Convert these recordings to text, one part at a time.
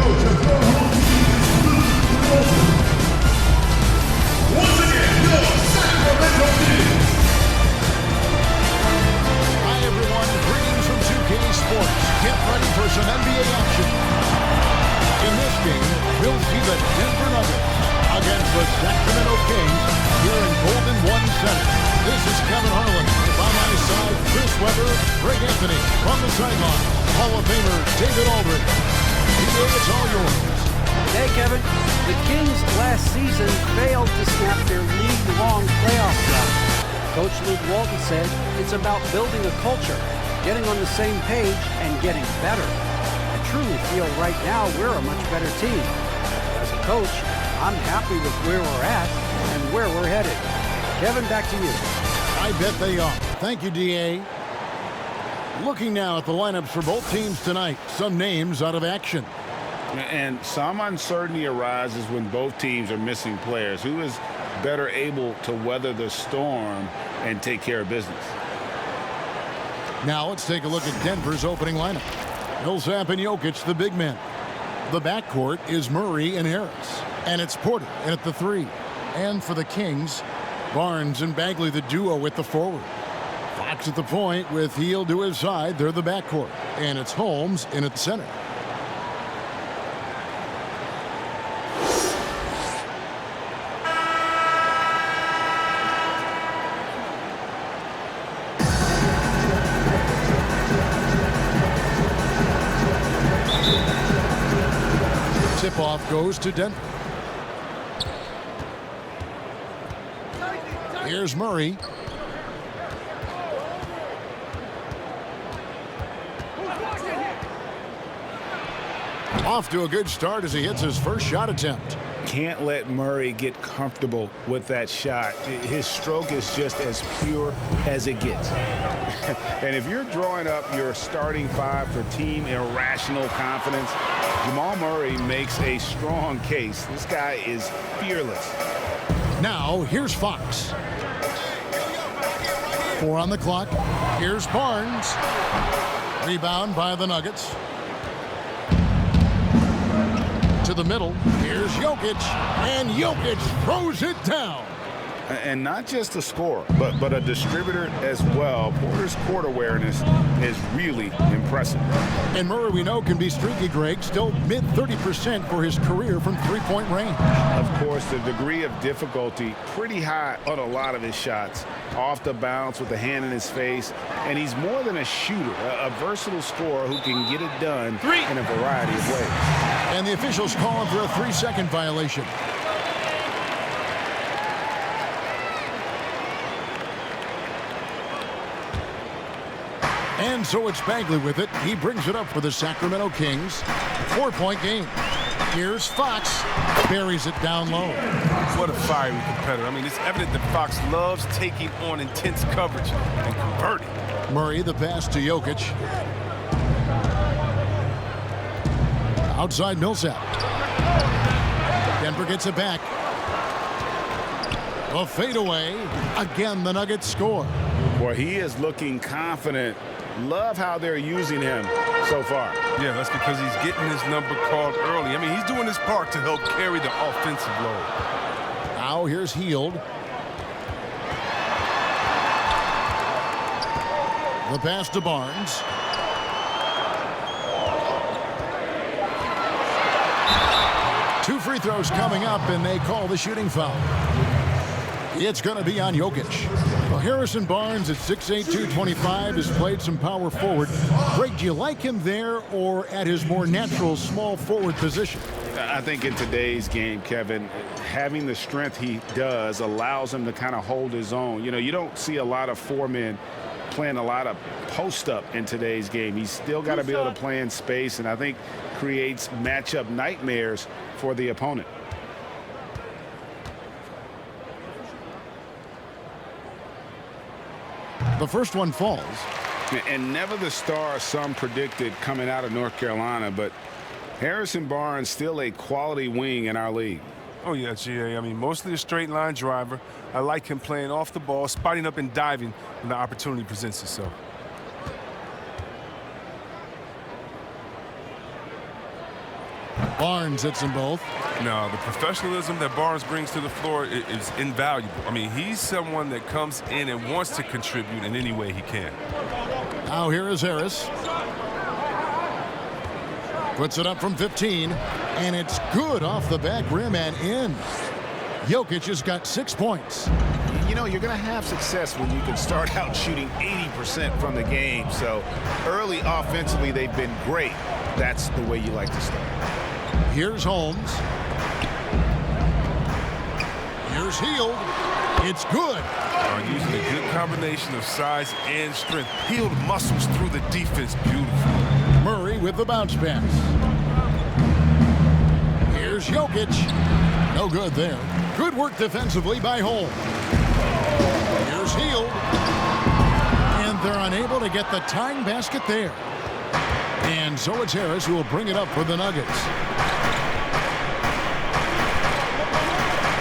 Once again, your Sacramento Kings. Hi everyone, greetings from 2K Sports. Get ready for some NBA action. In this game, we'll see the Denver Nuggets against the Sacramento Kings here in Golden One Center. This is Kevin Harlan. By my side, Chris Webber, Greg Anthony from the sideline, Hall of Famer David Aldridge. It's all yours. Hey, Kevin. The Kings last season failed to snap their league-long playoff run. Coach Luke Walton said it's about building a culture, getting on the same page, and getting better. I truly feel right now we're a much better team. As a coach, I'm happy with where we're at and where we're headed. Kevin, back to you. I bet they are. Thank you, D.A. Looking now at the lineups for both teams tonight. Some names out of action. And some uncertainty arises when both teams are missing players. Who is better able to weather the storm and take care of business? Now let's take a look at Denver's opening lineup. Millsap and Jokic, the big men. The backcourt is Murray and Harris. And it's Porter at the 3. And for the Kings, Barnes and Bagley, the duo at the forward. Fox at the point with Hield to his side. They're the backcourt. And it's Holmes in at the center. Tip-off goes to Denver. Here's Murray. Off to a good start as he hits his first shot attempt. Can't let Murray get comfortable with that shot. His stroke is just as pure as it gets. And if you're drawing up your starting 5 for team irrational confidence, Jamal Murray makes a strong case. This guy is fearless. Now, here's Fox. 4 on the clock. Here's Barnes. Rebound by the Nuggets. To the middle. Here's Jokic. And Jokic throws it down. And not just a scorer, but a distributor as well. Porter's court awareness is really impressive. And Murray, we know, can be streaky, Greg. Still mid-30% for his career from three-point range. Of course, the degree of difficulty pretty high on a lot of his shots. Off the bounce with the hand in his face. And he's more than a shooter, a versatile scorer who can get it done in a variety of ways. And the officials call him for a 3-second violation. And so it's Bagley with it. He brings it up for the Sacramento Kings. 4-point game. Here's Fox. Buries it down low. What a fiery competitor. I mean, it's evident that Fox loves taking on intense coverage and converting. Murray, the pass to Jokic. Outside Millsap. Denver gets it back. A fadeaway. Again, the Nuggets score. Boy, he is looking confident. Love how they're using him so far. Yeah, that's because he's getting his number called early. I mean, he's doing his part to help carry the offensive load. Now here's Hield. The pass to Barnes. Two free throws coming up, and they call the shooting foul. It's going to be on Jokic. Well, Harrison Barnes at 6'8", 225 has played some power forward. Greg, do you like him there or at his more natural small forward position? I think in today's game, Kevin, having the strength he does allows him to kind of hold his own. You know, you don't see a lot of 4 men playing a lot of post-up in today's game. He's still got to be able to play in space, and I think creates matchup nightmares for the opponent. The first one falls. And never the star some predicted coming out of North Carolina, but Harrison Barnes still a quality wing in our league. Oh, yeah, GA. I mean, mostly a straight line driver. I like him playing off the ball, spotting up and diving when the opportunity presents itself. Barnes hits them both. No, the professionalism that Barnes brings to the floor is invaluable. I mean, he's someone that comes in and wants to contribute in any way he can. Now here is Harris. Puts it up from 15, and it's good off the back rim and in. Jokic has got 6 points. You know, you're going to have success when you can start out shooting 80% from the game. So early offensively, they've been great. That's the way you like to start. Here's Holmes. Here's Hield. It's good. Using a good combination of size and strength. Hield muscles through the defense beautifully. Murray with the bounce pass. Here's Jokic. No good there. Good work defensively by Holmes. Here's Hield. And they're unable to get the tying basket there. And so it's Harris who will bring it up for the Nuggets.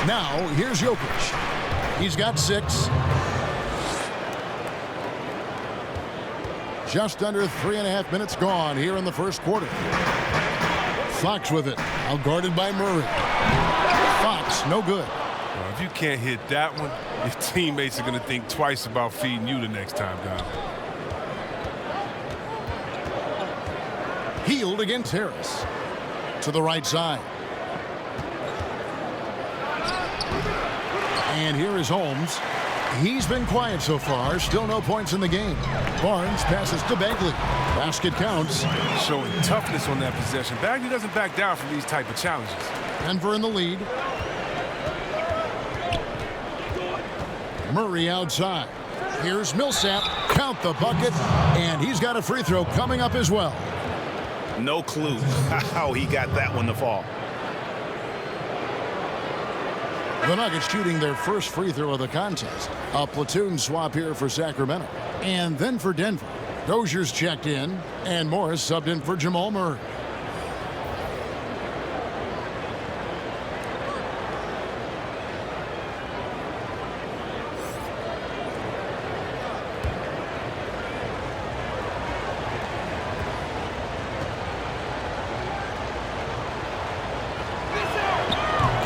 Now, here's Jokic. He's got 6. Just under 3.5 minutes gone here in the first quarter. Fox with it. Out guarded by Murray. Fox, no good. Well, if you can't hit that one, your teammates are going to think twice about feeding you the next time down. Hield against Harris. To the right side. And here is Holmes. He's been quiet so far. Still no points in the game. Barnes passes to Bagley. Basket counts. Showing toughness on that possession. Bagley doesn't back down from these type of challenges. Denver in the lead. Murray outside. Here's Millsap. Count the bucket. And he's got a free throw coming up as well. No clue how he got that one to fall. The Nuggets shooting their first free throw of the contest. A platoon swap here for Sacramento. And then for Denver. Dozier's checked in, and Morris subbed in for Jamal Murray.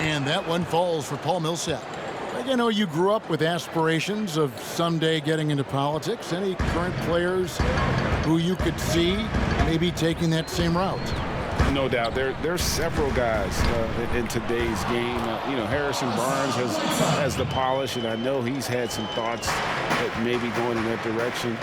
And that one falls for Paul Millsap. I know you grew up with aspirations of someday getting into politics. Any current players who you could see maybe taking that same route? No doubt. There's several guys in today's game. Harrison Barnes has the polish, and I know he's had some thoughts that maybe going in that direction.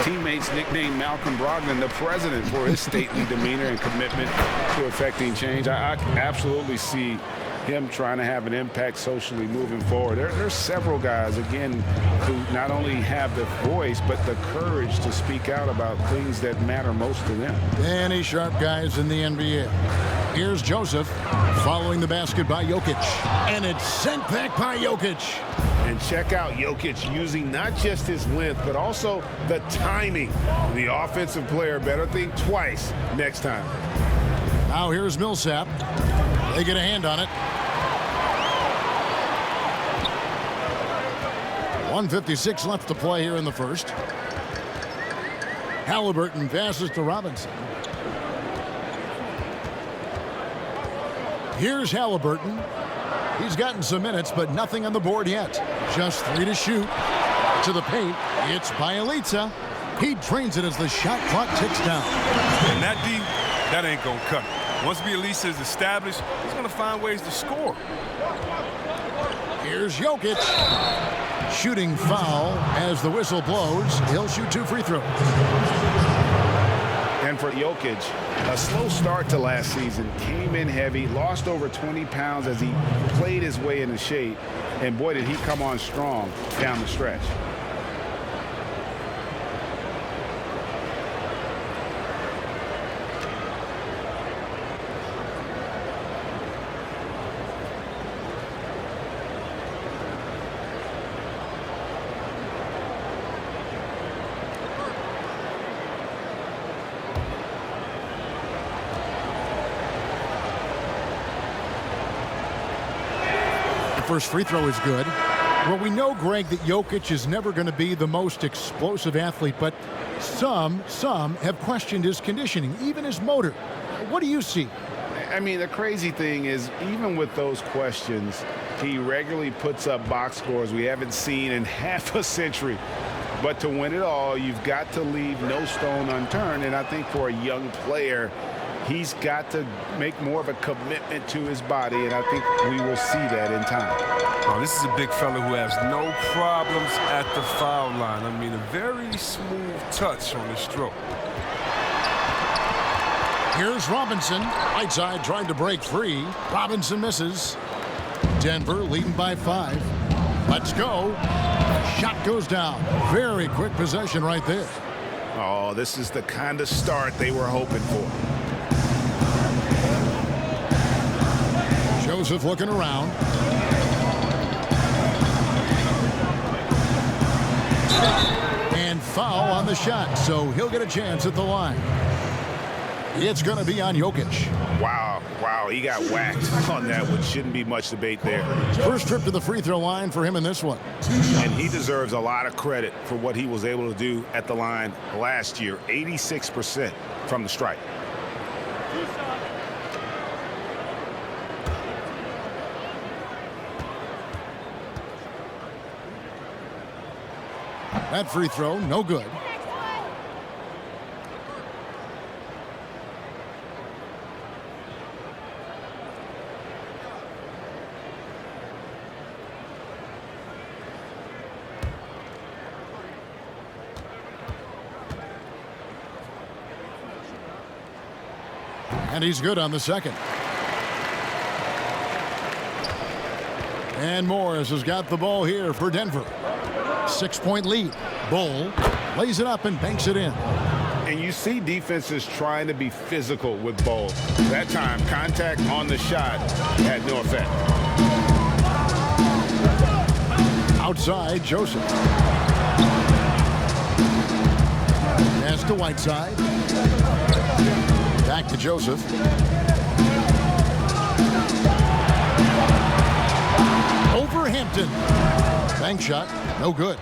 Teammates nicknamed Malcolm Brogdon the president for his stately demeanor and commitment to effecting change. I absolutely see him trying to have an impact socially moving forward. There's several guys, again, who not only have the voice, but the courage to speak out about things that matter most to them. Any sharp guys in the NBA. Here's Joseph following the basket by Jokic. And it's sent back by Jokic. And check out Jokic using not just his length, but also the timing. The offensive player better think twice next time. Now here's Millsap. They get a hand on it. 1:56 left to play here in the first. Halliburton passes to Robinson. Here's Halliburton. He's gotten some minutes, but nothing on the board yet. Just 3 to shoot. To the paint. It's Bielitsa. He drains it as the shot clock ticks down. And that D, that ain't going to cut it. Once Bielitsa is established, he's going to find ways to score. Here's Jokic. Shooting foul as the whistle blows. He'll shoot 2 free throws. And for Jokic, a slow start to last season, came in heavy, lost over 20 pounds as he played his way into shape. And boy, did he come on strong down the stretch. First free throw is good. Well, we know, Greg, that Jokic is never going to be the most explosive athlete, but some have questioned his conditioning, even his motor. What do you see? I mean, the crazy thing is, even with those questions, he regularly puts up box scores we haven't seen in half a century. But to win it all, you've got to leave no stone unturned. And I think for a young player, he's got to make more of a commitment to his body, and I think we will see that in time. Oh, this is a big fella who has no problems at the foul line. I mean, a very smooth touch on the stroke. Here's Robinson. Right side trying to break free. Robinson misses. Denver leading by 5. Let's go. Shot goes down. Very quick possession right there. Oh, this is the kind of start they were hoping for. Joseph looking around. And foul on the shot, so he'll get a chance at the line. It's going to be on Jokic. Wow, he got whacked on that one. Shouldn't be much debate there. First trip to the free throw line for him in this one. And he deserves a lot of credit for what he was able to do at the line last year. 86% from the stripe. That free throw, no good. And he's good on the second. And Morris has got the ball here for Denver. 6-point lead. Bull lays it up and banks it in. And you see defenses trying to be physical with Bull. That time, contact on the shot had no effect. Outside, Joseph. Pass to Whiteside. Back to Joseph. Over Hampton. Bank shot, no good.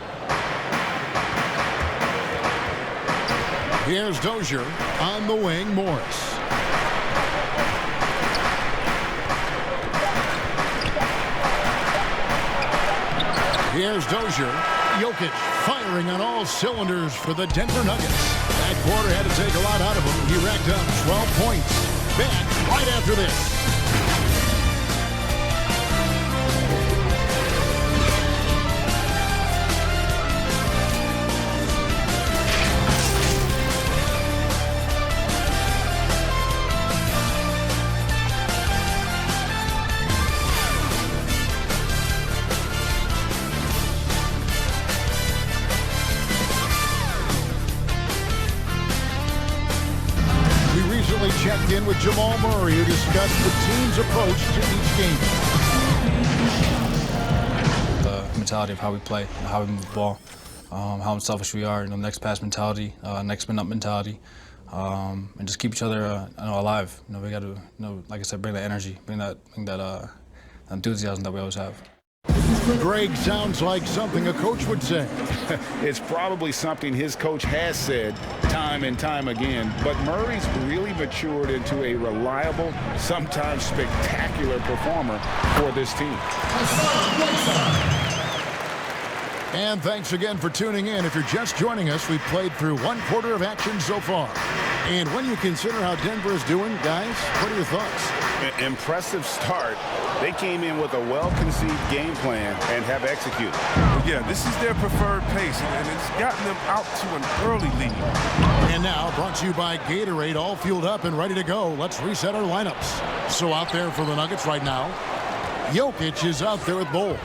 Here's Dozier on the wing, Morris. Here's Dozier. Jokic firing on all cylinders for the Denver Nuggets. That quarter had to take a lot out of him. He racked up 12 points. Back right after this. Checked in with Jamal Murray, who discussed the team's approach to each game. The mentality of how we play, how we move the ball, how unselfish we are, next pass mentality, next man up mentality, and just keep each other alive. We got to, like I said, bring that energy, bring that enthusiasm that we always have. Greg sounds like something a coach would say. It's probably something his coach has said time and time again, but Murray's really matured into a reliable, sometimes spectacular performer for this team. And thanks again for tuning in. If you're just joining us, we've played through one quarter of action so far. And when you consider how Denver is doing, guys, what are your thoughts? Impressive start. They came in with a well-conceived game plan and have executed. Yeah, this is their preferred pace, and it's gotten them out to an early lead. And now, brought to you by Gatorade, all fueled up and ready to go. Let's reset our lineups. So out there for the Nuggets right now, Jokic is out there with Bull.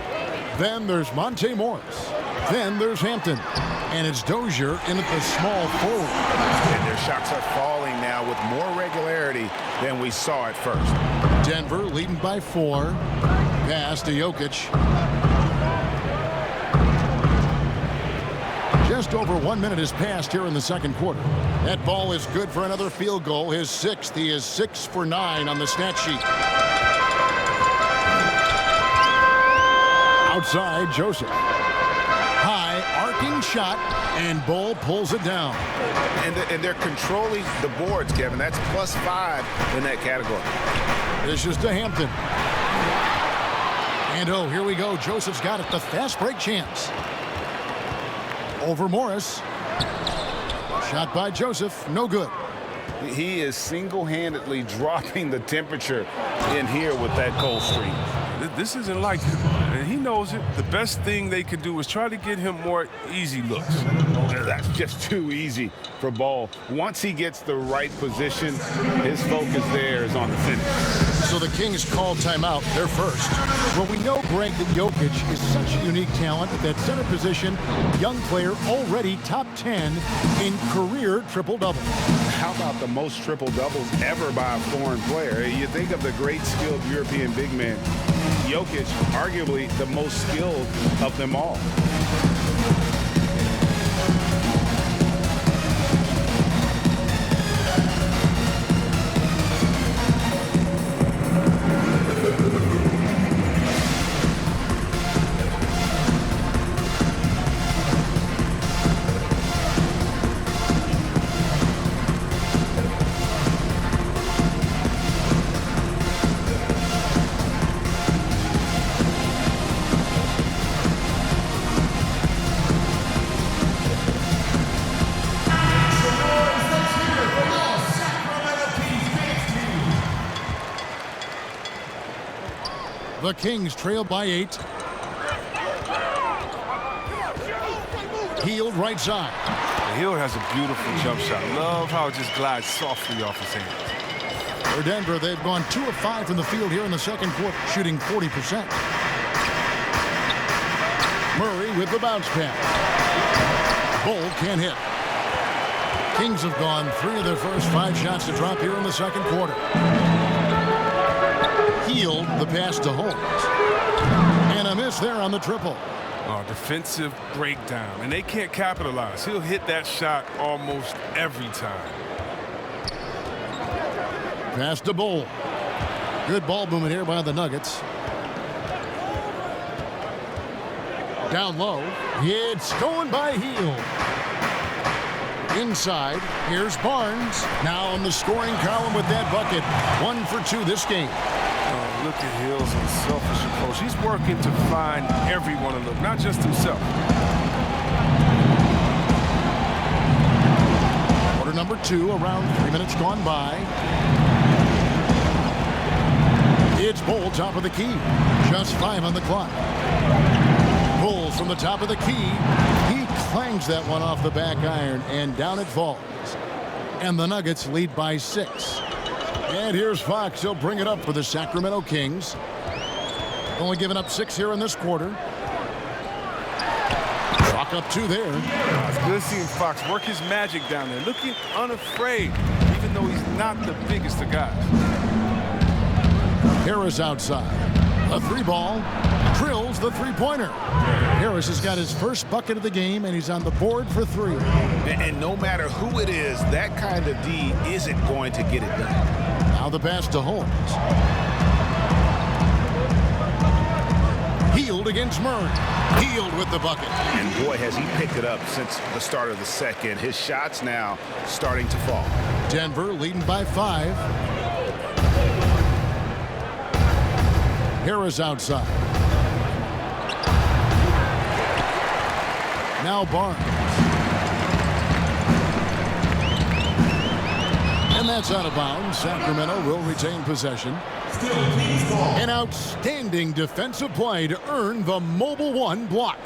Then there's Monte Morris. Then there's Hampton. And it's Dozier in at the small forward. And their shots are falling now with more regularity than we saw at first. Denver leading by 4. Pass to Jokic. Just over 1 minute has passed here in the second quarter. That ball is good for another field goal. His 6th. He is 6 for 9 on the stat sheet. Outside, Joseph. High arc Blocking shot, and Bull pulls it down. And they're controlling the boards, Kevin. That's +5 in that category. This is to Hampton. And oh, here we go. Joseph's got it. The fast break chance. Over Morris. Shot by Joseph. No good. He is single-handedly dropping the temperature in here with that cold streak. This isn't like him, and he knows it. The best thing they could do is try to get him more easy looks. That's just too easy for Ball. Once he gets the right position, his focus there is on the finish. So the Kings call timeout. They're first. Well, we know, Greg, that Jokic is such a unique talent at that center position. Young player, already top 10 in career triple-double. How about the most triple-doubles ever by a foreign player? You think of the great skilled European big man. Jokic, arguably the most skilled of them all. The Kings trail by 8. Hield right side. Hield has a beautiful jump shot. Love how it just glides softly off his hands. For Denver, they've gone 2 of 5 from the field here in the second quarter, shooting 40%. Murray with the bounce pass. Bull can't hit. Kings have gone 3 of their first 5 shots to drop here in the second quarter. Hield the pass to Holmes. And a miss there on the triple. Oh, defensive breakdown, and they can't capitalize. He'll hit that shot almost every time. Pass to Bull. Good ball movement here by the Nuggets. Down low. It's stolen by Hield. Inside. Here's Barnes. Now on the scoring column with that bucket. 1 for 2 this game. Oh, look at Hill's unselfish approach. He's working to find everyone in the look, not just himself. Quarter number 2, around 3 minutes gone by. It's Bull, top of the key. Just 5 on the clock. Bull from the top of the key. He clangs that one off the back iron, and down it falls. And the Nuggets lead by 6. And here's Fox. He'll bring it up for the Sacramento Kings. Only giving up 6 here in this quarter. Clock up 2 there. It's good seeing Fox work his magic down there, looking unafraid, even though he's not the biggest of guys. Harris outside. A 3-ball. Drills the 3-pointer. Harris has got his first bucket of the game, and he's on the board for 3. And no matter who it is, that kind of D isn't going to get it done. Now the pass to Holmes. Hield against Murray. Hield with the bucket. And boy, has he picked it up since the start of the second. His shots now starting to fall. Denver leading by 5. Harris outside. Now Barnes. And that's out of bounds. Sacramento will retain possession. An outstanding defensive play to earn the Mobile 1 block.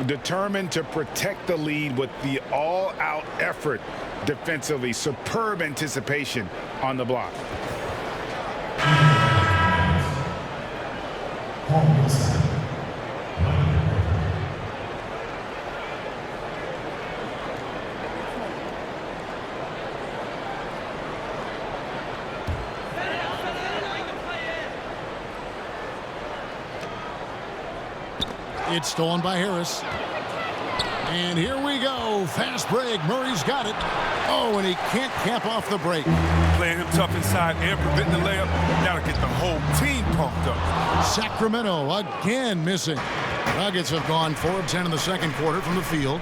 Determined to protect the lead with the all-out effort defensively. Superb anticipation on the block. It's stolen by Harris. And here we go. Fast break. Murray's got it. Oh, and he can't cap off the break. Playing him tough inside and preventing the layup. Gotta get the whole team pumped up. Sacramento again missing. Nuggets have gone 4 of 10 in the second quarter from the field.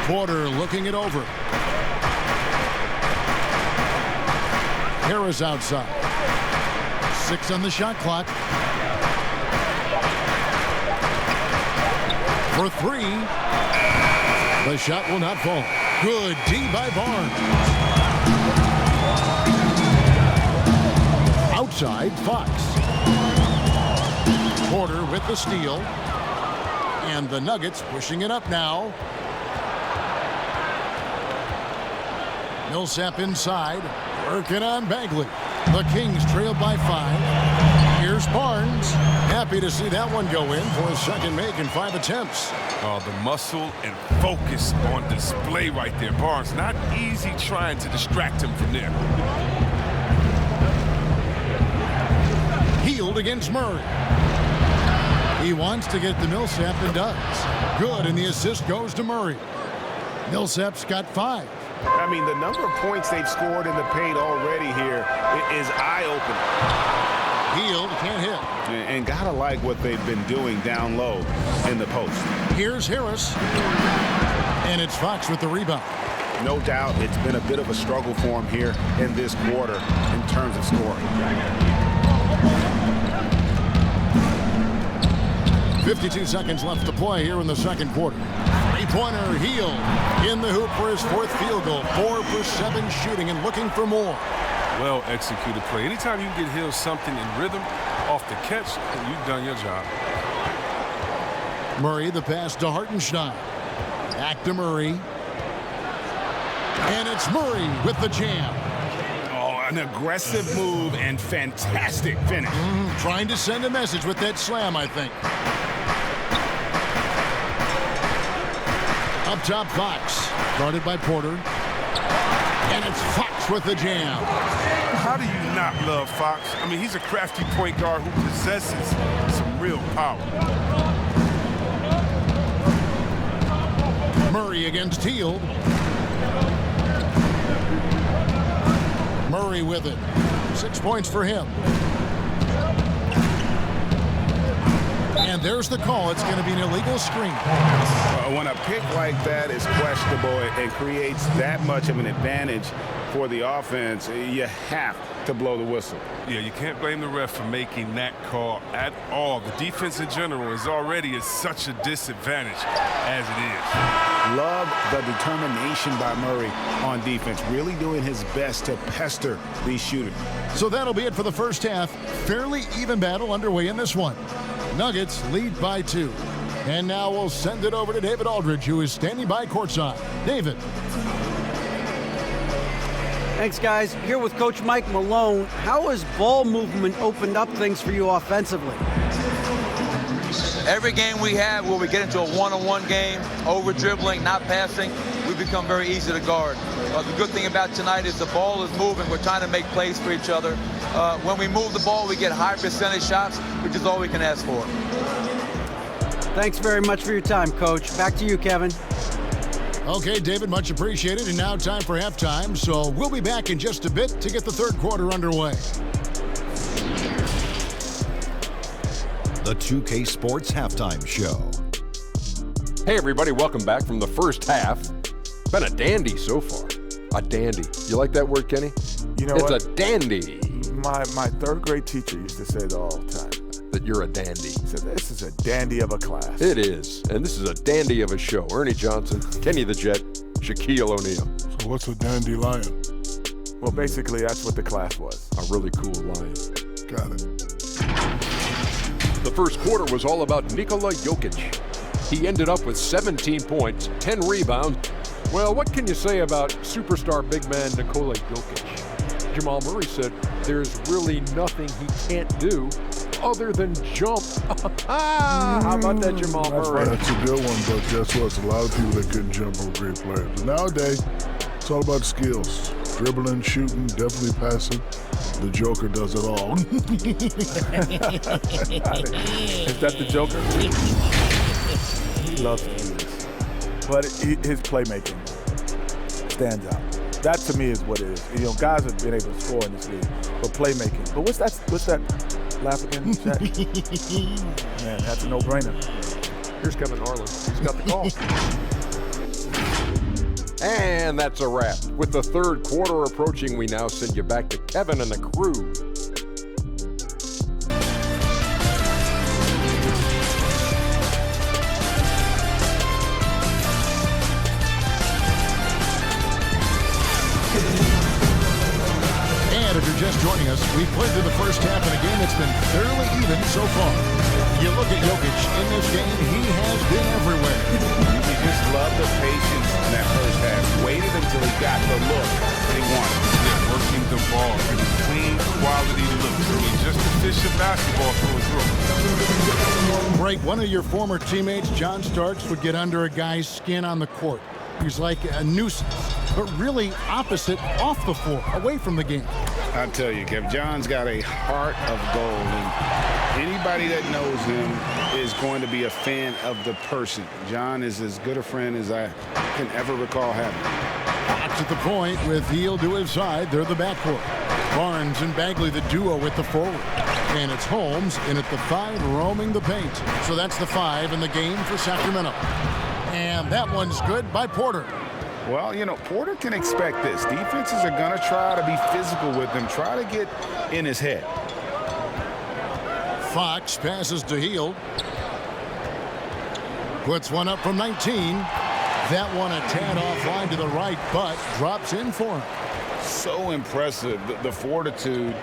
Porter looking it over. Harris outside. 6 on the shot clock. For 3. The shot will not fall. Good D by Barnes. Outside, Fox. Porter with the steal. And the Nuggets pushing it up now. Millsap inside, working on Bagley. The Kings trail by 5. Here's Barnes. Happy to see that one go in for a second make in 5 attempts. Oh, the muscle and focus on display right there. Barnes, not easy trying to distract him from there. Healed against Murray. He wants to get to Millsap and does. Good, and the assist goes to Murray. Millsap's got 5. I mean, the number of points they've scored in the paint already here is eye-opening. Healed, can't hit. And gotta like what they've been doing down low in the post. Here's Harris. And it's Fox with the rebound. No doubt it's been a bit of a struggle for him here in this quarter in terms of scoring. 52 seconds left to play here in the second quarter. Three-pointer, Hield in the hoop for his 4th field goal. 4 for 7 shooting and looking for more. Well executed play. Anytime you can get Hill something in rhythm off the catch, you've done your job. Murray, the pass to Hartenstein. Back to Murray. And it's Murray with the jam. Oh, an aggressive move and fantastic finish. Trying to send a message with that slam, I think. Up top, Fox. Guarded by Porter. And it's Fox with the jam. How do you not love Fox? I mean, he's a crafty point guard who possesses some real power. Murray against Hield. Murray with it. 6 points for him. And there's the call. It's going to be an illegal screen. When a pick like that is questionable and creates that much of an advantage for the offense, you have to blow the whistle. Yeah, you can't blame the ref for making that call at all. The defense in general is already at such a disadvantage as it is. Love the determination by Murray on defense, really doing his best to pester these shooters. So that'll be it for the first half. Fairly even battle underway in this one. Nuggets lead by 2. And now we'll send it over to David Aldridge, who is standing by courtside. David. Thanks, guys. Here with Coach Mike Malone. How has ball movement opened up things for you offensively? Every game we have where we get into a one-on-one game, over dribbling, not passing, we become very easy to guard. The good thing about tonight is the ball is moving. We're trying to make plays for each other. When we move the ball, we get high percentage shots, which is all we can ask for. Thanks very much for your time, Coach. Back to you, Kevin. Okay, David, much appreciated. And now time for halftime. So we'll be back in just a bit to get the third quarter underway. The 2K Sports Halftime Show. Hey everybody, welcome back from the first half. Been a dandy so far. A dandy. You like that word, Kenny? You know it's what? a dandy. My third grade teacher used to say that all the time. That you're a dandy. He said, this is a dandy of a class. It is. And this is a dandy of a show. Ernie Johnson, Kenny the Jet, Shaquille O'Neal. So what's a dandelion? Well, basically, that's what the class was. A really cool lion. Got it. The first quarter was all about Nikola Jokic. He ended up with 17 points, 10 rebounds. Well, what can you say about superstar big man Nikola Jokic? Jamal Murray said there's really nothing he can't do other than jump. How about that, Jamal Murray? That's a good one, but guess what? There's a lot of people that couldn't jump are great players. But nowadays, it's all about skills. Dribbling, shooting, definitely passing. The Joker does it all. Is that the Joker? He loves to do this. But his playmaking stands out. That to me is what it is. You know, guys have been able to score in this league, but playmaking. But what's that laugh again, Shaq? Man, that's a no-brainer. Here's Kevin Harlan. He's got the call. And that's a wrap. With the third quarter approaching, we now send you back to Kevin and the crew. And if you're just joining us, we've played through the first half in a game that's been fairly even so far. You look at Jokic in this game, he has been everywhere. You just love the patience in that first half. Waited until he got the look that he wanted. Yeah, working the ball, getting clean, quality looks. I mean, just efficient basketball through and through. Right, one of your former teammates, John Starks, would get under a guy's skin on the court. He's like a nuisance, but really opposite off the floor, away from the game. I tell you, Kev, John's got a heart of gold, and anybody that knows him is going to be a fan of the person. John is as good a friend as I can ever recall having. Fox at the point with Hield to his side. They're the backcourt. Barnes and Bagley, the duo with the forward. And it's Holmes in at the 5, roaming the paint. So that's the 5 in the game for Sacramento. And that one's good by Porter. Well, you know, Porter can expect this. Defenses are going to try to be physical with him, try to get in his head. Fox passes to Hield. Puts one up from 19. That one a tad offline to the right, but drops in for him. So impressive, the fortitude,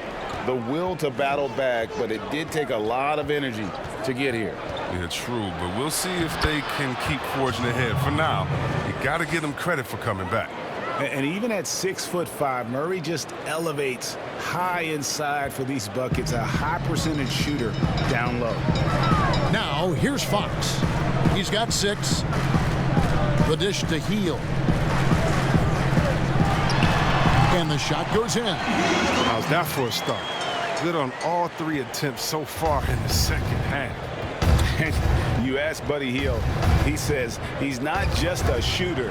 the will to battle back, but it did take a lot of energy to get here. Yeah, true, but we'll see if they can keep forging ahead. For now, you got to give them credit for coming back. And even at 6'5", Murray just elevates high inside for these buckets, a high percentage shooter down low. Now, here's Fox. He's got 6. The dish to Hield. And the shot goes in. How's that for a start? Good on all 3 attempts so far in the second half. You ask Buddy Hield, he says he's not just a shooter,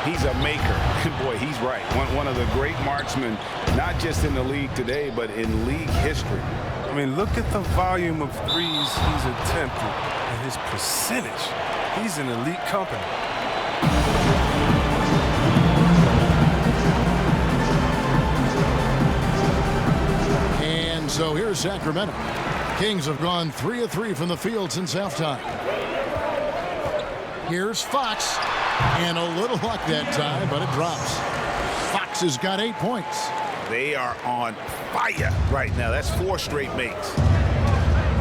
he's a maker. And boy, he's right. One of the great marksmen, not just in the league today, but in league history. I mean, look at the volume of threes he's attempted and his percentage. He's in elite company. And so here's Sacramento. Kings have gone 3 of 3 from the field since halftime. Here's Fox. And a little luck that time, but it drops. Fox has got 8 points. They are on fire right now. That's 4 straight makes.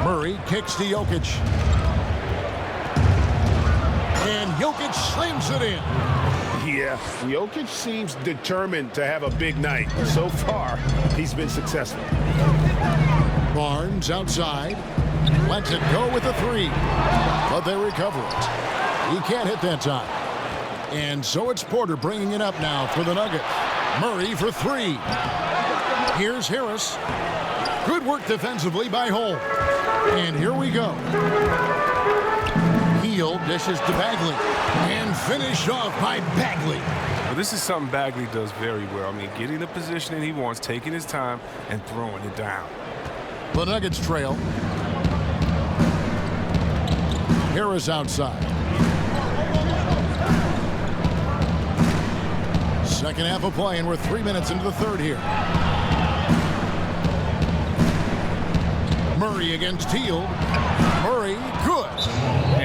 Murray kicks to Jokic. And Jokic slams it in. Yeah, Jokic seems determined to have a big night. So far, he's been successful. Barnes outside. Lets it go with a 3. But they recover it. He can't hit that time. And so it's Porter bringing it up now for the Nuggets. Murray for 3. Here's Harris. Good work defensively by Holmes. And here we go. Hield dishes to Bagley. And finished off by Bagley. Well, this is something Bagley does very well. I mean, getting the position he wants, taking his time, and throwing it down. The Nuggets trail. Harris outside. Second half of play, and we're 3 minutes into the third here. Murray against Hield. Murray, good.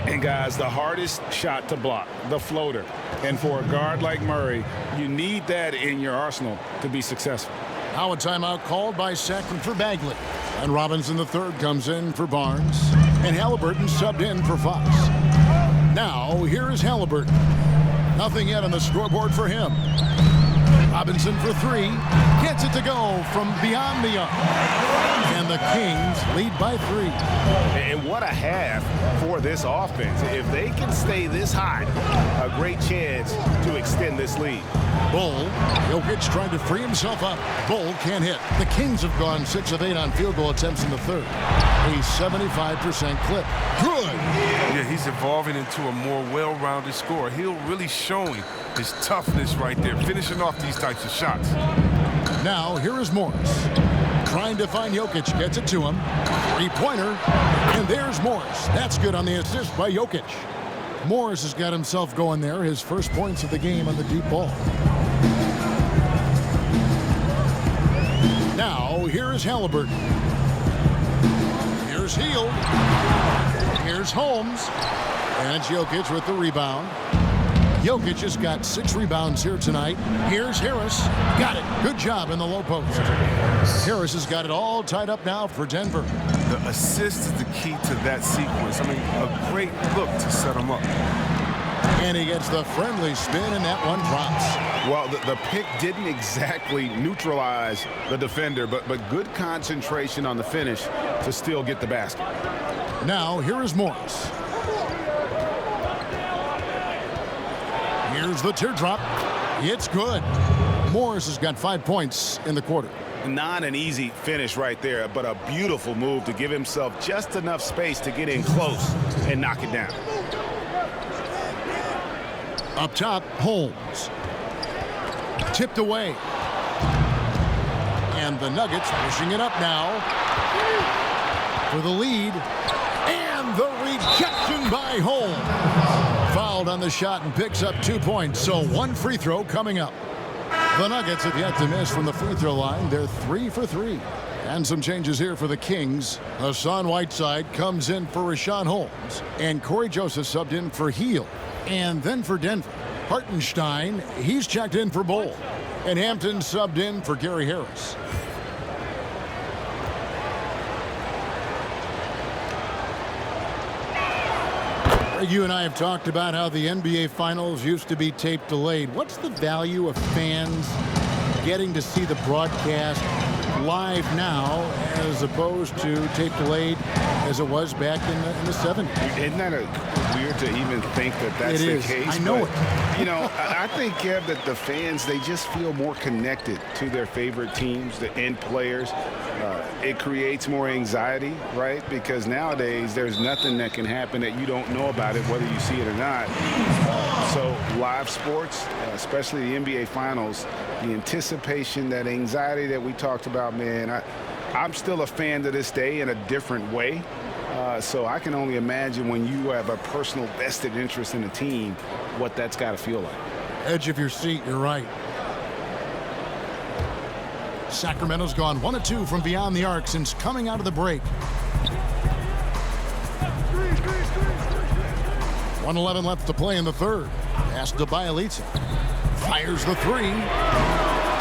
And guys, the hardest shot to block, the floater. And for a guard like Murray, you need that in your arsenal to be successful. Now a timeout called by Sacramento for Bagley. And Robinson the third comes in for Barnes. And Halliburton subbed in for Fox. Now here is Halliburton. Nothing yet on the scoreboard for him. Robinson for 3. Gets it to go from beyond the arc. And the Kings lead by 3. And what a half for this offense. If they can stay this high, a great chance to extend this lead. Bull. Jokic trying to free himself up. Bull can't hit. The Kings have gone 6 of 8 on field goal attempts in the third. A 75% clip. Good. Yeah, he's evolving into a more well-rounded scorer. He'll really showing his toughness right there, finishing off these types of shots. Now, here is Morris. trying to find Jokic. Gets it to him. Three-pointer. And there's Morris. That's good on the assist by Jokic. Morris has got himself going there. His first points of the game on the deep ball. Now, here's Halliburton. Here's Hield. Here's Holmes. And it's Jokic with the rebound. Jokic has got 6 rebounds here tonight. Here's Harris. Got it. Good job in the low post. Harris has got it all tied up now for Denver. The assist is the key to that sequence. I mean, a great look to set him up. And he gets the friendly spin, and that one drops. Well, the pick didn't exactly neutralize the defender, but good concentration on the finish to still get the basket. Now, here is Morris. Here's the teardrop. It's good. Morris has got 5 points in the quarter. Not an easy finish right there, but a beautiful move to give himself just enough space to get in close and knock it down. Up top, Holmes. Tipped away. And the Nuggets pushing it up now for the lead. And the rejection by Holmes. Fouled on the shot and picks up 2 points. So 1 free throw coming up. The Nuggets have yet to miss from the free throw line. They're 3 for 3. And some changes here for the Kings. Hassan Whiteside comes in for Richaun Holmes. And Corey Joseph subbed in for Hield. And then for Denver, Hartenstein, he's checked in for Bol. And Hampton subbed in for Gary Harris. You and I have talked about how the NBA Finals used to be tape delayed. What's the value of fans getting to see the broadcast live now as opposed to tape delayed as it was back in the 70s? Isn't that weird to even think that that's the case? I know but, it. You know, I think, Kev, that the fans, they just feel more connected to their favorite teams, the end players. It creates more anxiety, right? Because nowadays there's nothing that can happen that you don't know about it, whether you see it or not. So live sports, especially the NBA Finals, the anticipation, that anxiety that we talked about, man, I'm still a fan to this day in a different way. So I can only imagine when you have a personal vested interest in a team, what that's got to feel like. Edge of your seat, you're right. Sacramento's gone 1 of 2 from beyond the arc since coming out of the break. 1:11 left to play in the third. Pass to Bielitsa. Fires the 3.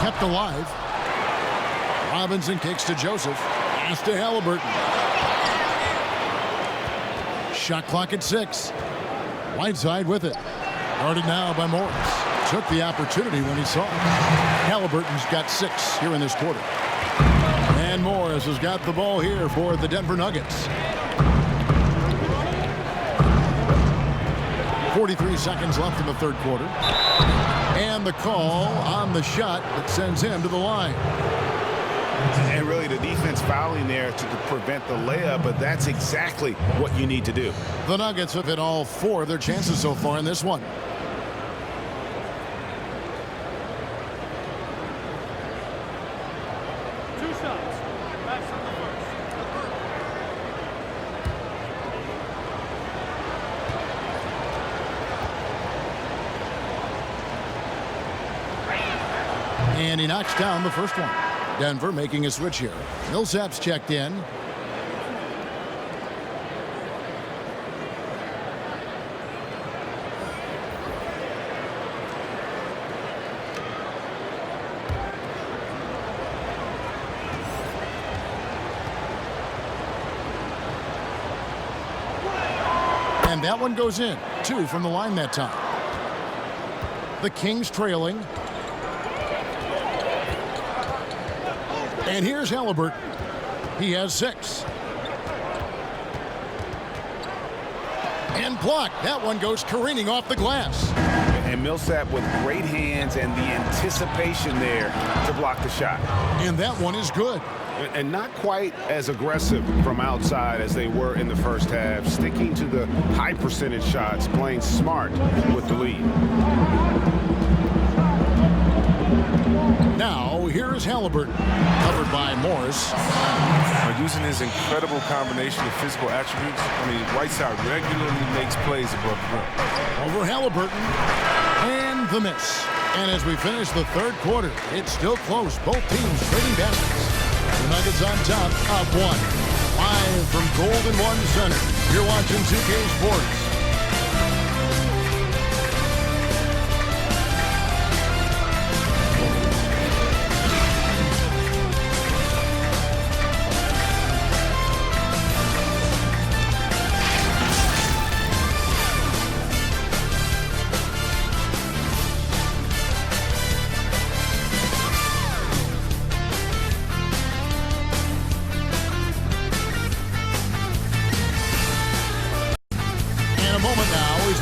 Kept alive. Robinson kicks to Joseph. Pass to Halliburton. Shot clock at 6. Whiteside with it. Guarded now by Morris. Took the opportunity when he saw it. Halliburton's got 6 here in this quarter. And Morris has got the ball here for the Denver Nuggets. 43 seconds left in the third quarter. And the call on the shot that sends him to the line. And really the defense fouling there to prevent the layup, but that's exactly what you need to do. The Nuggets have hit all 4 of their chances so far in this one. And he knocks down the first one. Denver making a switch here. Millsap's checked in. And that one goes in. 2 from the line that time. The Kings trailing. And here's Halliburton. He has 6. And blocked. That one goes careening off the glass. And Millsap with great hands and the anticipation there to block the shot. And that one is good. And not quite as aggressive from outside as they were in the first half. Sticking to the high percentage shots, playing smart with the lead. Now, here Here's Halliburton, covered by Morris. Using his incredible combination of physical attributes, Whiteside regularly makes plays above the rim. Over Halliburton, and the miss. And as we finish the third quarter, it's still close. Both teams trading baskets. The Nuggets on top, up one. Live from Golden One Center, you're watching 2K Sports.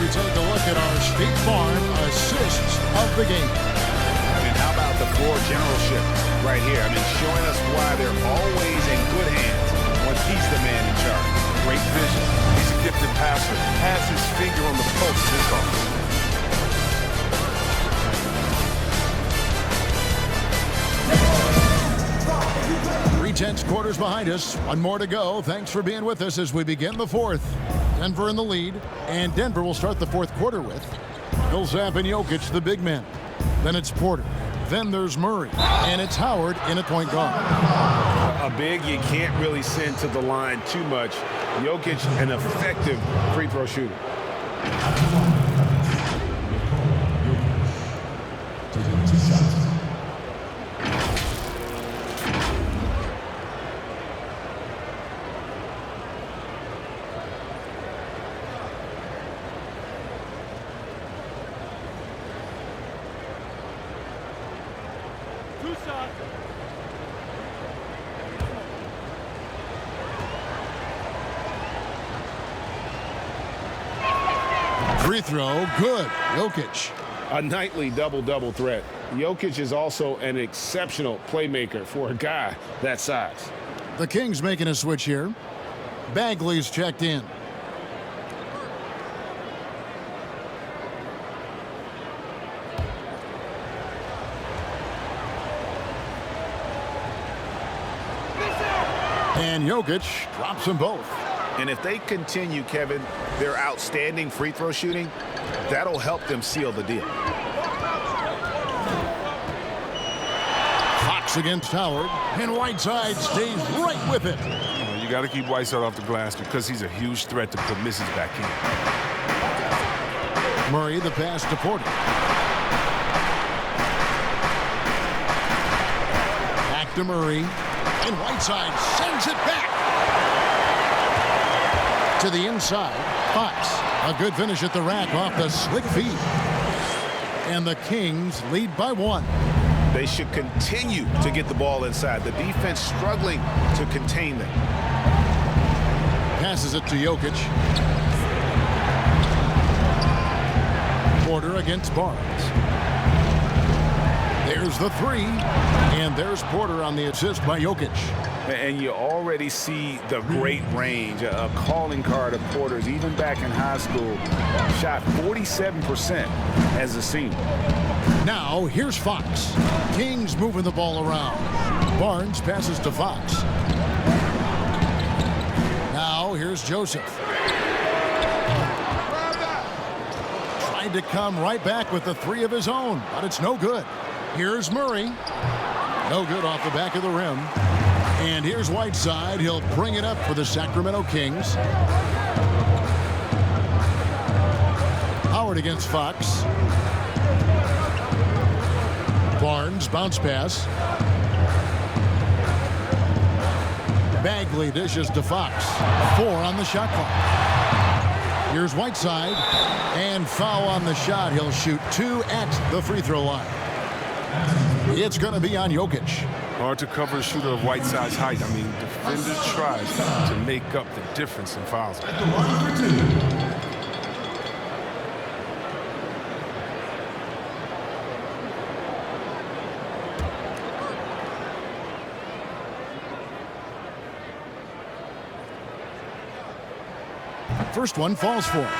We take a look at our State Farm assists of the game. And how about the floor generalship right here? Showing us why they're always in good hands when he's the man in charge. Great vision. He's a gifted passer. Has his finger on the pulse of this offense. 3/10 quarters behind us. One more to go. Thanks for being with us as we begin the fourth. Denver in the lead, and Denver will start the fourth quarter with Millsap and Jokic, the big men. Then it's Porter. Then there's Murray, and it's Howard in at point guard. A big you can't really send to the line too much. Jokic, an effective free throw shooter. Free throw, good. Jokic. A nightly double-double threat. Jokic is also an exceptional playmaker for a guy that size. The Kings making a switch here. Bagley's checked in. And Jokic drops them both. And if they continue, Kevin, their outstanding free throw shooting, that'll help them seal the deal. Fox against Howard, and Whiteside stays right with it. You got to keep Whiteside off the glass because he's a huge threat to put misses back in. Murray, the pass to Porter. Back to Murray, and Whiteside sends it back. To the inside, Fox. A good finish at the rack off the slick feed. And the Kings lead by one. They should continue to get the ball inside. The defense struggling to contain them. Passes it to Jokic. Porter against Barnes. There's the three. And there's Porter on the assist by Jokic. And you already see the great range, a calling card of Porter's, even back in high school. Shot 47% as a senior. Now, here's Fox. Kings moving the ball around. Barnes passes to Fox. Now, here's Joseph. Tried to come right back with the three of his own, but it's no good. Here's Murray. No good off the back of the rim. And here's Whiteside. He'll bring it up for the Sacramento Kings. Howard against Fox. Barnes, bounce pass. Bagley dishes to Fox. 4 on the shot clock. Here's Whiteside. And foul on the shot. He'll shoot 2 at the free throw line. It's going to be on Jokic. Hard to cover a shooter of Whiteside's height. Defenders try to make up the difference in fouls. At the line for 2. First one falls for him.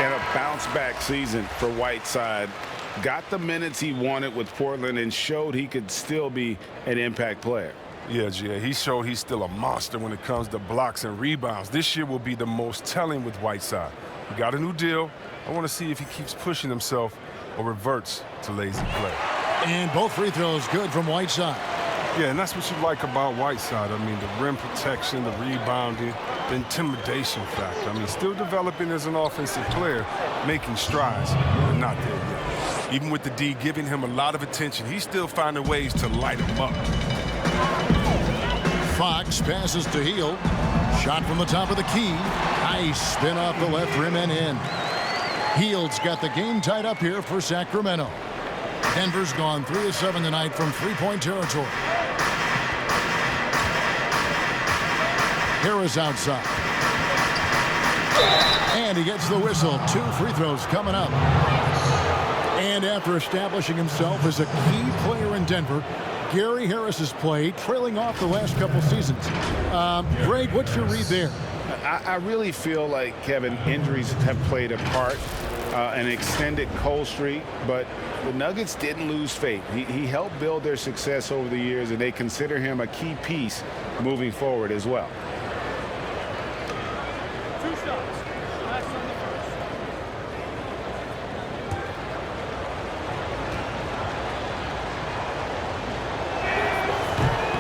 And a bounce-back season for Whiteside. got the minutes he wanted with Portland and showed he could still be an impact player. Yeah, Jay, he showed he's still a monster when it comes to blocks and rebounds. This year will be the most telling with Whiteside. He got a new deal. I want to see if he keeps pushing himself or reverts to lazy play. And both free throws good from Whiteside. Yeah, and that's what you like about Whiteside. I mean, the rim protection, the rebounding, the intimidation factor. I mean, still developing as an offensive player, making strides, but not there yet. Even with the D giving him a lot of attention, he's still finding ways to light him up. Fox passes to Hield. Shot from the top of the key. Nice spin off the left rim and in. Hield's got the game tied up here for Sacramento. Denver's gone 3 of 7 tonight from three-point territory. Harris outside. And he gets the whistle. 2 free throws coming up. And after establishing himself as a key player in Denver, Gary Harris's play trailing off the last couple seasons. Greg, what's your read there? I really feel like, Kevin, injuries have played a part, an extended cold streak, but the Nuggets didn't lose faith. He helped build their success over the years, and they consider him a key piece moving forward as well.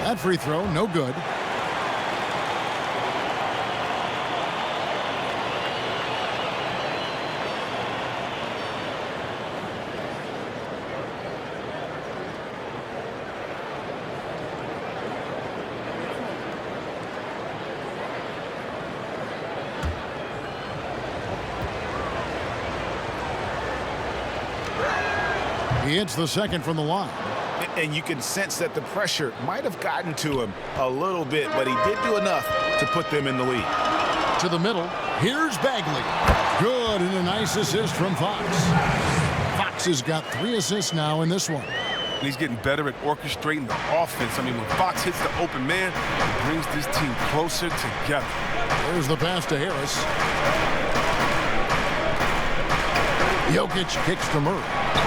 That free throw, no good. He hits the second from the line. And you can sense that the pressure might have gotten to him a little bit, but he did do enough to put them in the lead. To the middle. Here's Bagley. Good, and a nice assist from Fox. Fox has got 3 assists now in this one. And he's getting better at orchestrating the offense. I mean, when Fox hits the open man, it brings this team closer together. There's the pass to Harris. Jokic kicks to Murray.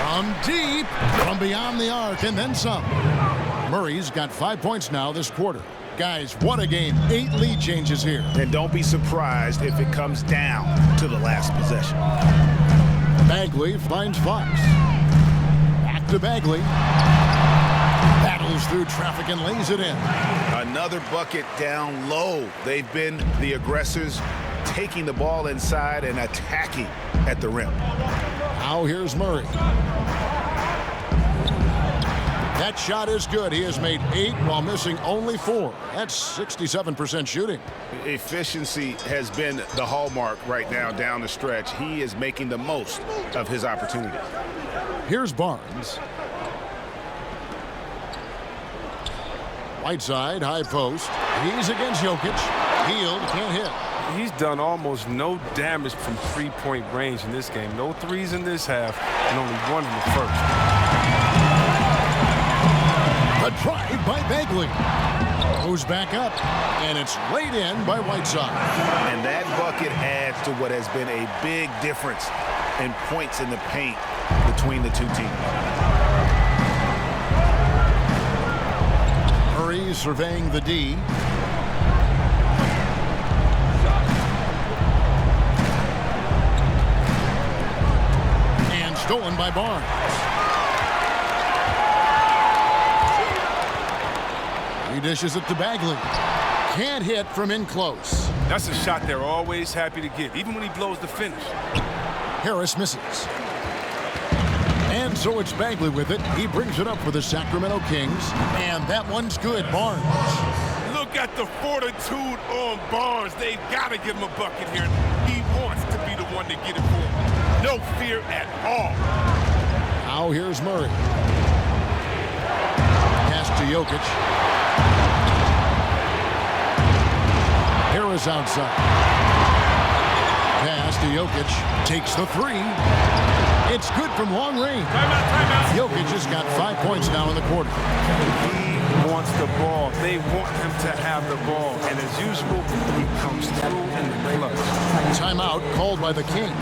From deep, from beyond the arc, and then some. Murray's got 5 points now this quarter. Guys, what a game. 8 lead changes here. And don't be surprised if it comes down to the last possession. Bagley finds Fox. Back to Bagley. Battles through traffic and lays it in. Another bucket down low. They've been the aggressors, taking the ball inside and attacking at the rim. Now here's Murray. That shot is good. He has made 8 while missing only 4. That's 67% shooting. Efficiency has been the hallmark right now down the stretch. He is making the most of his opportunity. Here's Barnes. Whiteside, high post. He's against Jokic. Hield can't hit. He's done almost no damage from three-point range in this game. No threes in this half, and only 1 in the first. A drive by Bagley. Goes back up, and it's laid in by Whiteside. And that bucket adds to what has been a big difference in points in the paint between the two teams. Murray surveying the D. And stolen by Barnes. He dishes it to Bagley. Can't hit from in close. That's a shot they're always happy to get, even when he blows the finish. Harris misses. And so it's Bagley with it. He brings it up for the Sacramento Kings. And that one's good. Barnes. Look at the fortitude on Barnes. They've got to give him a bucket here. He wants to be the one to get it for him. No fear at all. Now here's Murray. Pass to Jokic. Harris outside. Pass to Jokic. Takes the 3. It's good from long range. Timeout. Jokic has got 5 points now in the quarter. He wants the ball. They want him to have the ball. And as usual, he comes through in the clutch. Timeout called by the Kings.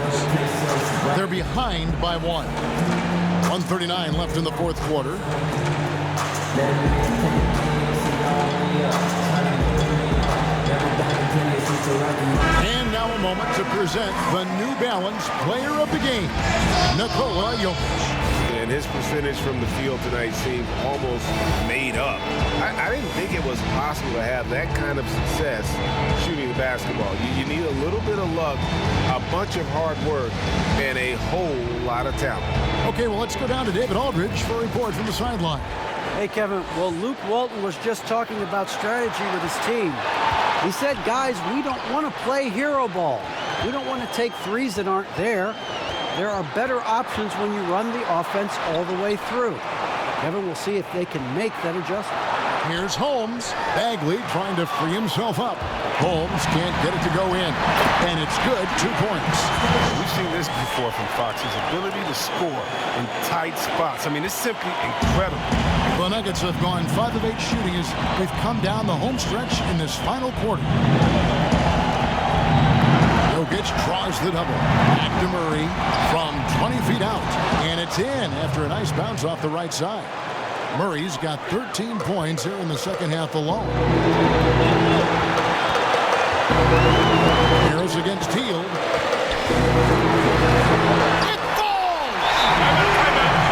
They're behind by 1. 1:39 left in the fourth quarter. And now a moment to present the New Balance Player of the Game, Nikola Jokic. And his percentage from the field tonight seemed almost made up. I didn't think it was possible to have that kind of success shooting the basketball. You need a little bit of luck, a bunch of hard work, and a whole lot of talent. Okay, well, let's go down to David Aldridge for a report from the sideline. Hey, Kevin. Well, Luke Walton was just talking about strategy with his team. He said, guys, we don't want to play hero ball. We don't want to take threes that aren't there. There are better options when you run the offense all the way through. Kevin, we'll see if they can make that adjustment. Here's Holmes. Bagley trying to free himself up. Holmes can't get it to go in. And it's good, 2 points. We've seen this before from Fox, his ability to score in tight spots. I mean, it's simply incredible. The Nuggets have gone 5 of 8 shooting as they've come down the home stretch in this final quarter. Jokic draws the double. Back to Murray from 20 feet out. And it's in after a nice bounce off the right side. Murray's got 13 points here in the second half alone. Harris against Hield. It falls!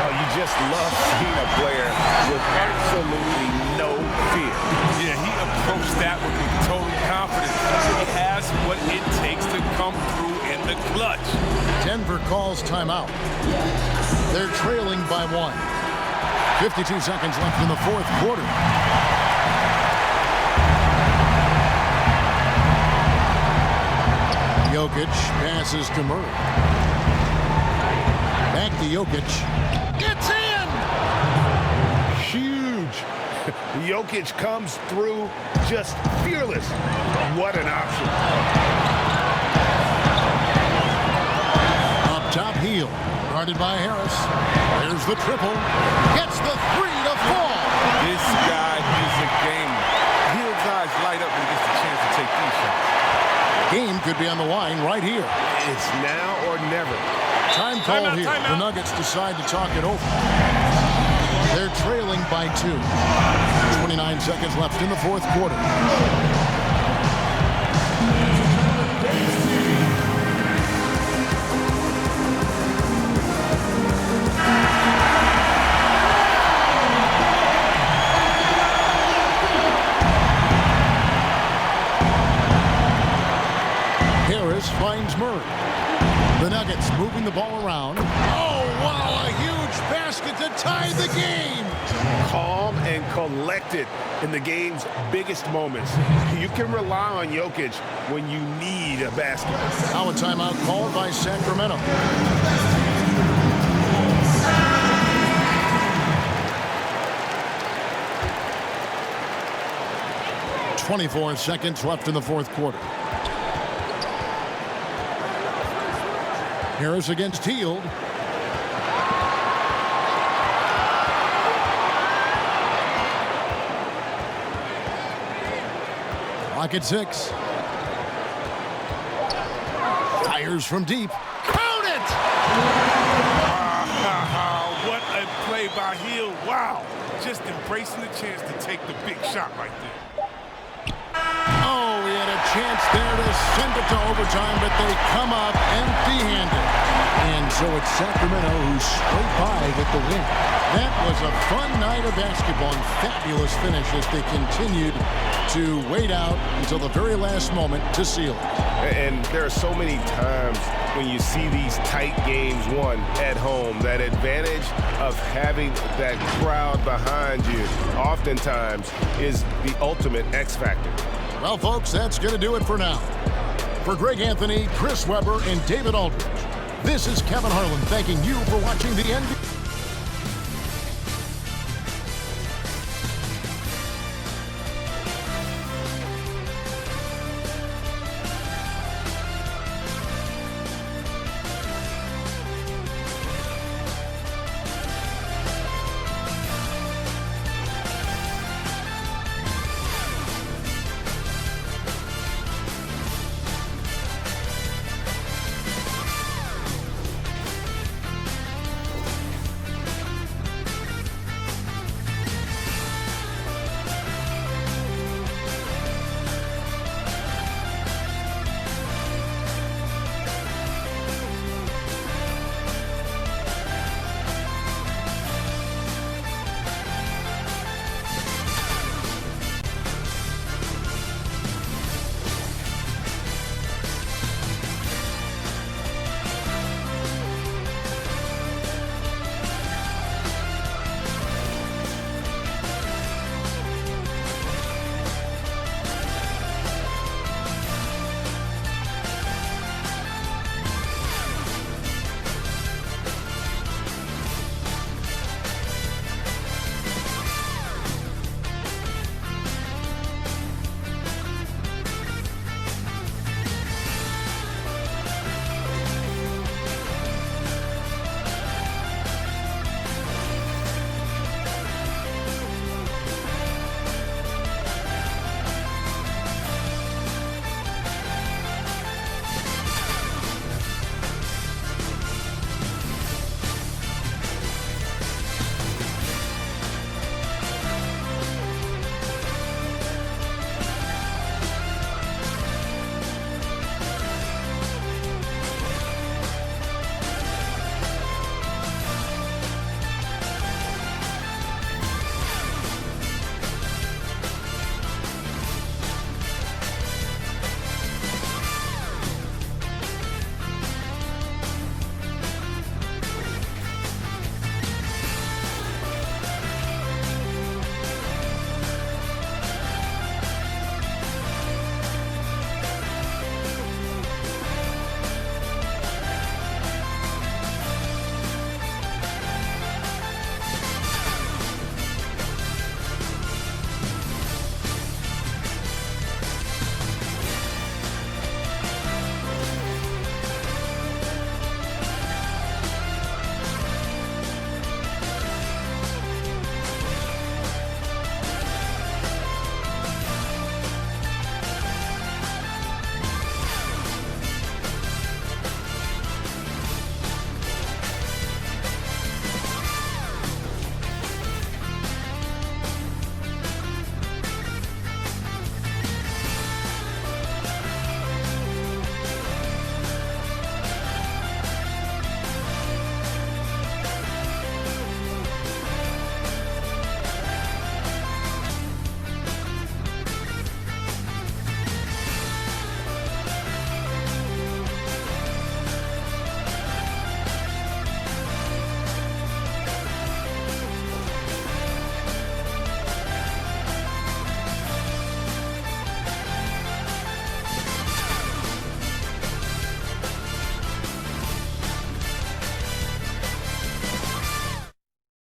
Oh, you just love seeing a player with absolutely no fear. Yeah, he approached that with total confidence. He has what it takes to come through in the clutch. Denver calls timeout. They're trailing by 1. 52 seconds left in the fourth quarter. Jokic passes to Murray. Back to Jokic. It's in! Huge. Jokic comes through just fearless. What an option. Up top, Hield. Guarded by Harris. There's the triple. Gets the 3 to fall. This guy is a gamer. Hield's eyes light up when he gets the chance to take these shots. Game could be on the line right here. It's now or never. Time call here. The Nuggets decide to talk it over. They're trailing by 2. 29 seconds left in the fourth quarter. Finds Murray. The Nuggets moving the ball around. Oh, wow, a huge basket to tie the game. Calm and collected in the game's biggest moments. You can rely on Jokic when you need a basket. Now a timeout called by Sacramento. .24 seconds left in the fourth quarter. Harris against Hield. Clock at 6. Fires from deep. Count it! What a play by Hield. Wow. Just embracing the chance to take the big shot right there. Oh, he had a chance there to send it to overtime, but they come up empty-handed. And so it's Sacramento who scrape by with the win. That was a fun night of basketball and fabulous finish as they continued to wait out until the very last moment to seal it. And there are so many times when you see these tight games won at home, that advantage of having that crowd behind you oftentimes is the ultimate X factor. Well, folks, that's going to do it for now. For Greg Anthony, Chris Webber, and David Aldridge, this is Kevin Harlan thanking you for watching the NBA.